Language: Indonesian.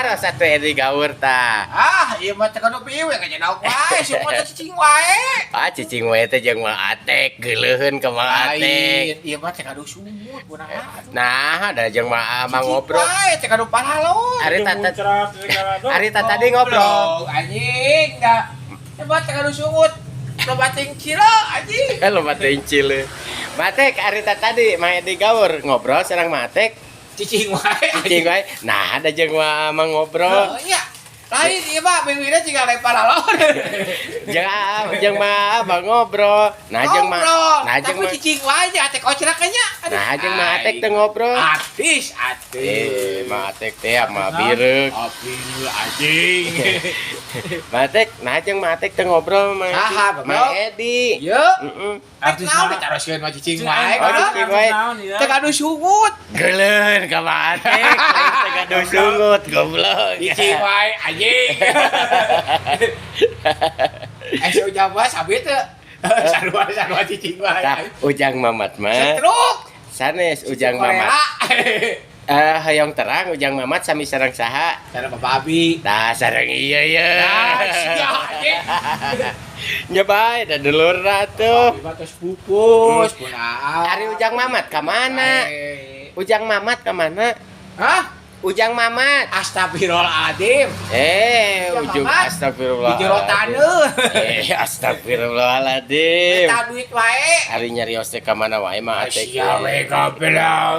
Tara satu di gaur ta. Ieu mah teh kanu piwe ka jadauk wae, semua teh cicing wae. Cicing wae teh jeung Mang Atek geuleuheun ka Mang Atek. Ieu mah teh kanu sumut kunaha. Nah, ada jeung Mang ngobrol. Wae teh kanu palalon. Ari tadi ngobrol. Anjing da. Coba teh kanu sumut. Loba cilo anjing. Loba cile. Matek ari tadi Mang Edi gaur ngobrol sareng Matek. Cicing wae. Nah, ada jeung Mang ngobrol. Iya. Lain ieu mah bibirna ciga lain palalon. Jeung Mang ngobrol. Nah, jeung tapi cicing wae nya Atek ocrak nya. Nah, jeung Mang Atek teh ngobrol. Atis. Mang Atek teh mah bireuk. Bireuk anjing. Matek, nah jeung Matek teh ngobrol Mang Edi. Ieu. Artis naon ditaroskeun mah cicing wae. Cicing wae. Teh kadu sungut. Geuleuh ka Matek, teh kadu sungut goblok. Cicing wae anjing. Si Ujang mah sabit teh. Sarua cicing wae. Tah, Ujang Mamat mah. Setruk. Sanes Ujang Mamat. Hayong terang Ujang Mamat sami sareng saha? Sareng Bapak Abi. Tah sareng ieu. Sia anjing. Nya bae da dulurna tuh. Batas pupus punah. Ari Ujang Mamat ka mana? Ujang Mamat ka mana? Hah? Ujang Mamat. Astagfirullahaladzim. Ujung astagfirullah. Di jero taneuh. Astagfirullahaladzim. Eta duit wae. Ari nyarios teh ka mana wae mah Atek. Sia we goblok.